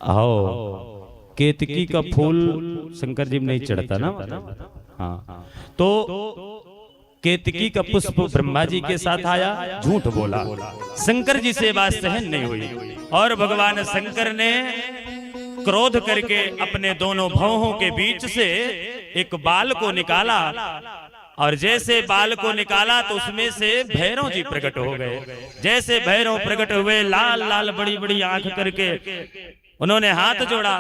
आओ केतकी का फूल शंकर जी में नहीं चढ़ता ना। हाँ, तो केतकी का पुष्प ब्रह्मा जी के साथ आया, झूठ बोला, शंकर जी से बात सहन नहीं हुई और भगवान शंकर ने क्रोध करके अपने दोनों भौहों के बीच से एक बाल को निकाला और जैसे बाल को निकाला तो उसमें से भैरव जी प्रकट हो गए। जैसे भैरव प्रकट हुए लाल लाल बड़ी बड़ी आंख करके उन्होंने हाथ जोड़ा,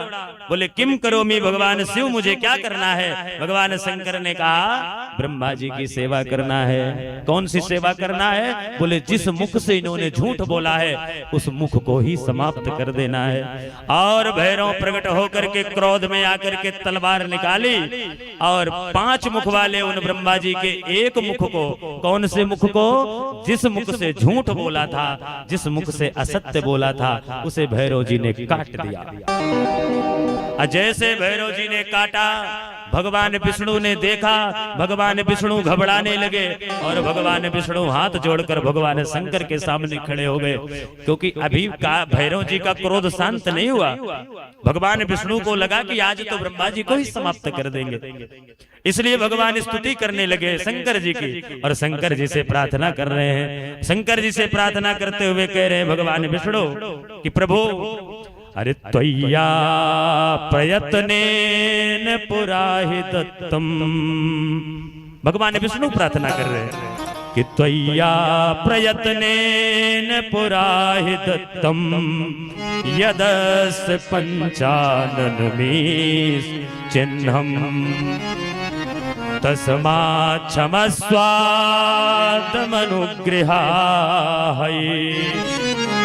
बोले किम करोमि भगवान शिव, मुझे क्या करना है। भगवान शंकर ने कहा ब्रह्मा जी की सेवा करना है। कौन सी सेवा करना है? बोले जिस मुख से इन्होंने झूठ बोला है उस मुख को ही समाप्त कर देना है। और भैरव प्रकट होकर के क्रोध में आकर के तलवार निकाली और 5 मुख वाले उन ब्रह्मा जी के एक मुख को, कौन से मुख को? जिस मुख से झूठ बोला था, जिस मुख से असत्य बोला था, उसे भैरव जी ने काट दिया। जैसे भैरव जी ने काटा, भगवान विष्णु ने देखा, भगवान विष्णु घबराने लगे और भगवान विष्णु हाथ जोड़कर भगवान शंकर के सामने खड़े हो गए, क्योंकि अभी का भैरव जी का क्रोध शांत नहीं हुआ। भगवान विष्णु को लगा कि आज तो ब्रह्मा जी को ही समाप्त कर देंगे, इसलिए भगवान स्तुति करने लगे शंकर जी की और शंकर जी से प्रार्थना कर रहे हैं। शंकर जी से प्रार्थना करते हुए कह रहे हैं भगवान विष्णु कि प्रभु, अरे त्वय्या प्रयत्नेन पुराहि दत्तम। भगवान विष्णु प्रार्थना कर रहे हैं कि त्वय्या प्रयत्नेन पुराहि दत्तम यदस्य पंचाननमी चिन्हम तस्मात् क्षमस्वादमनुगृहाय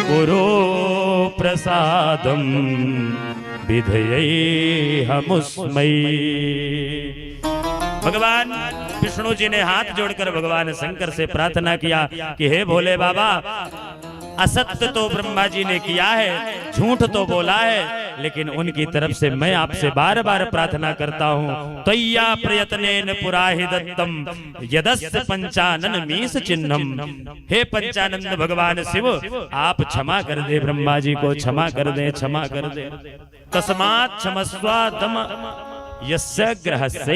पुरो प्रसादम विधेयेहमुस्मै। भगवान विष्णु जी ने हाथ जोड़कर भगवान शंकर से प्रार्थना किया कि हे भोले बाबा, असत्य तो ब्रह्मा जी ने किया है, झूठ तो बोला है, लेकिन उनकी तरफ से मैं आपसे बार बार प्रार्थना करता हूँ, त्वय्या प्रयत्नेन पुराहि दत्तम यदस्य पंचानन मीश चिन्हम। हे पंचानंद भगवान शिव, आप क्षमा कर दे, ब्रह्मा जी को क्षमा कर दे, क्षमा कर दे। तस्मात् क्षमस्वादम यस्य ग्रहस्य,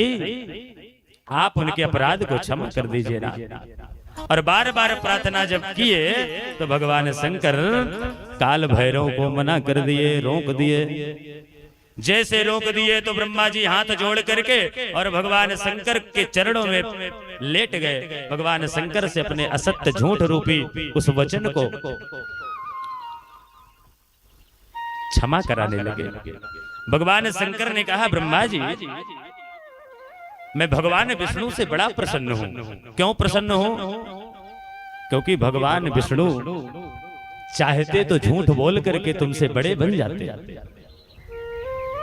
आप उनके अपराध को क्षमा कर दीजिए ना। और बार बार प्रार्थना जब किए तो भगवान शंकर काल भैरव को मना कर दिए, रोक दिए। जैसे रोक दिए तो ब्रह्मा जी हाथ जोड़ करके और भगवान शंकर के चरणों में लेट गए। भगवान शंकर से अपने असत्य झूठ रूपी उस वचन को क्षमा कराने लगे। भगवान शंकर ने कहा ब्रह्मा जी, मैं भगवान विष्णु से बड़ा प्रसन्न हूं। क्यों प्रसन्न हूं? क्योंकि भगवान विष्णु चाहते तो झूठ बोल करके तुमसे बड़े बन जाते,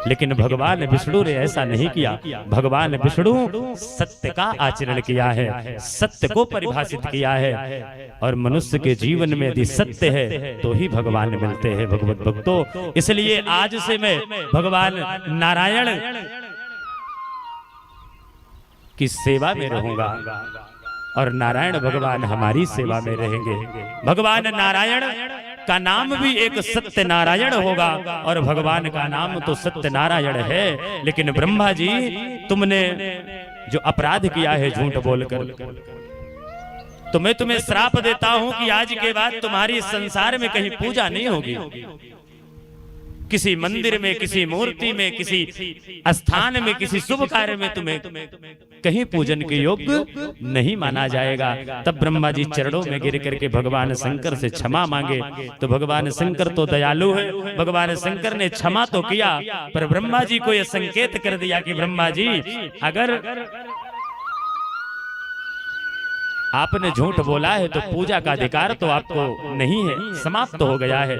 लेकिन भगवान विष्णु ने ऐसा नहीं किया। भगवान विष्णु सत्य का आचरण किया है, सत्य को परिभाषित किया है, और मनुष्य के जीवन में यदि सत्य है तो ही भगवान मिलते हैं भगवत भक्तों। इसलिए आज से मैं भगवान नारायण की सेवा में रहूंगा और नारायण भगवान हमारी सेवा में रहेंगे। भगवान नारायण का नाम भी एक सत्य नारायण होगा और भगवान का नाम तो सत्य नारायण है। लेकिन ब्रह्मा जी, तुमने जो अपराध किया है झूठ बोलकर, तो मैं तुम्हें श्राप देता हूं कि आज के बाद तुम्हारी संसार में कहीं पूजा नहीं होगी। किसी मंदिर में, किसी मूर्ति में, किसी स्थान में, किसी शुभ कार्य में तुम्हें कहीं पूजन के योग्य नहीं माना जाएगा। तब ब्रह्मा जी चरणों में गिर करके भगवान शंकर से क्षमा मांगे, तो भगवान शंकर तो दयालु है। भगवान शंकर ने क्षमा तो किया, पर ब्रह्मा जी को यह संकेत कर दिया कि ब्रह्मा जी, अगर आपने झूठ बोला है तो पूजा का अधिकार तो आपको नहीं है, समाप्त हो गया है।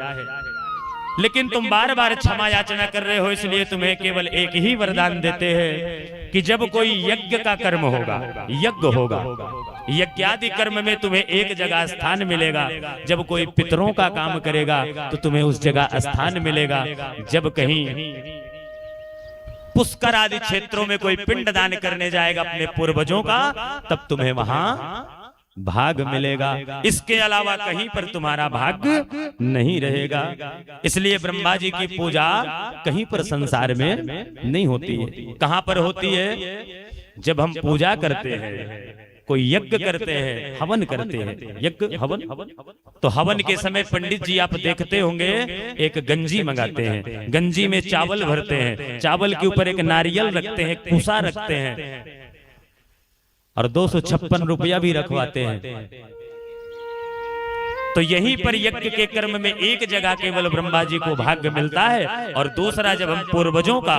लेकिन तुम बार बार क्षमा याचना कर रहे हो, इसलिए तुम्हें केवल एक ही वरदान देते हैं कि जब कोई यज्ञ का कर्म होगा, यज्ञ होगा, यज्ञादि कर्म में तुम्हें एक जगह स्थान मिलेगा। जब कोई पितरों का काम करेगा तो तुम्हें उस जगह स्थान मिलेगा। जब कहीं पुष्कर आदि क्षेत्रों में कोई पिंड दान करने जाएगा अपने पूर्वजों का, तब तुम्हें वहां भाग मिलेगा, इसके अलावा कहीं पर तुम्हारा भाग्य नहीं रहेगा। इसलिए ब्रह्मा जी की पूजा कहीं पर संसार में नहीं होती है। कहां पर होती है? जब हम पूजा करते हैं, कोई यज्ञ करते हैं, हवन करते हैं, यज्ञ हवन, तो हवन के समय पंडित जी आप देखते होंगे एक गंजी मंगाते हैं, गंजी में चावल भरते हैं, चावल के ऊपर एक नारियल रखते हैं, कुसा रखते हैं और 256 रुपया भी रखवाते हैं। तो यहीं पर यज्ञ के कर्म में एक जगह केवल ब्रह्मा जी को भाग्य मिलता है, और दूसरा जब हम पूर्वजों का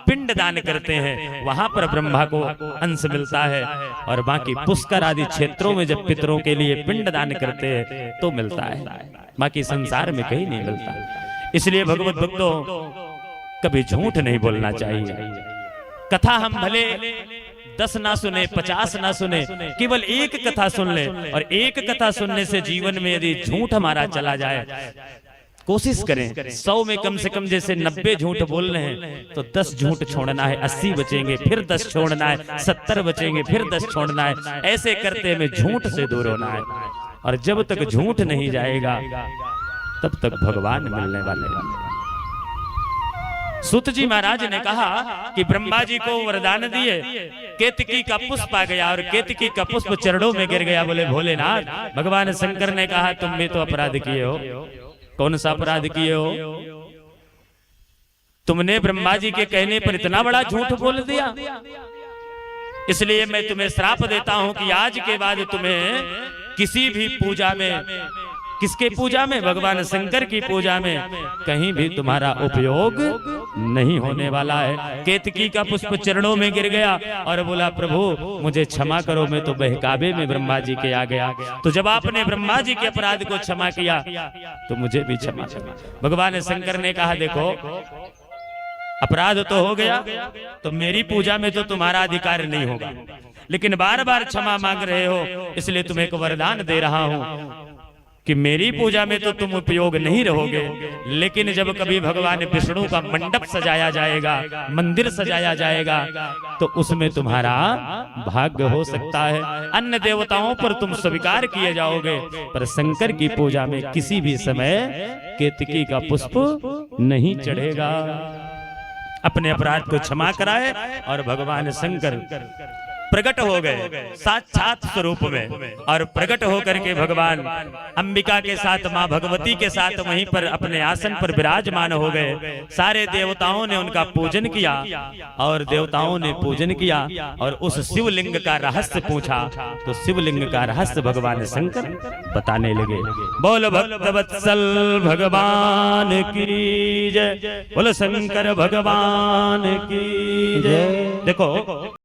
पिंड दान करते हैं वहां पर ब्रह्मा को अंश मिलता है, और बाकी पुष्कर आदि क्षेत्रों में जब पितरों के लिए पिंड दान करते हैं तो मिलता है, बाकी संसार में कहीं नहीं मिलता। इसलिए भगवत भक्तों, कभी झूठ नहीं बोलना चाहिए। कथा हम भले 10 ना सुने, 50 ना सुने, केवल एक कथा सुन ले, और एक कथा सुनने से जीवन में यदि झूठ हमारा चला जाए, कोशिश करें 100 में कम से कम जैसे 90 झूठ बोल रहे हैं तो 10 झूठ छोड़ना है, 80 बचेंगे, फिर 10 छोड़ना है, 70 बचेंगे, फिर 10 छोड़ना है। ऐसे करते में झूठ से दूर होना है, और जब तक झूठ नहीं जाएगा तब तक भगवान मिलने वाले। सूत जी महाराज ने कहा कि ब्रह्मा जी को वरदान दिए, केतकी का पुष्प आ गया और केतकी का पुष्प चरणों में गिर गया। बोले भोलेनाथ, भगवान शंकर ने कहा तुम भी तो अपराध किए हो। कौन सा अपराध किए हो? तुमने ब्रह्मा जी के कहने पर इतना बड़ा झूठ बोल दिया, इसलिए मैं तुम्हें श्राप देता हूं कि आज के बाद तुम्हें किसी भी पूजा में, किसके पूजा में? भगवान शंकर की पूजा में कहीं भी तुम्हारा उपयोग नहीं होने वाला है। केतकी का पुष्प चरणों में गिर गया और बोला प्रभु मुझे क्षमा करो, मैं तो बहकावे में ब्रह्मा जी के आ गया। तो जब आपने ब्रह्मा जी के अपराध को क्षमा किया तो मुझे भी क्षमा किया। भगवान शंकर ने कहा देखो, अपराध तो हो गया, तो मेरी पूजा में तो तुम्हारा अधिकार नहीं होगा, लेकिन बार बार क्षमा मांग रहे हो, इसलिए तुम्हें एक वरदान दे रहा हूं कि मेरी पूजा में तो तुम उपयोग नहीं रहोगे, लेकिन जब कभी भगवान विष्णु का मंडप सजाया जाएगा, मंदिर सजाया जाएगा, तो उसमें तुम्हारा भाग्य हो सकता है। अन्य देवताओं पर तुम स्वीकार किए जाओगे, पर शंकर की पूजा में किसी भी समय केतकी का पुष्प नहीं चढ़ेगा। अपने अपराध को क्षमा कराए और भगवान शंकर प्रकट हो गए साक्षात स्वरूप में, और प्रकट होकर के भगवान अंबिका के साथ, मां भगवती के साथ वहीं पर अपने आसन पर विराजमान हो गए। सारे देवताओं ने उनका पूजन किया, और देवताओं ने पूजन किया और उस शिवलिंग का रहस्य पूछा, तो शिवलिंग का रहस्य भगवान शंकर बताने लगे। बोल भक्त वत्सल भगवान की जय, बोल शंकर भगवान की जय। देखो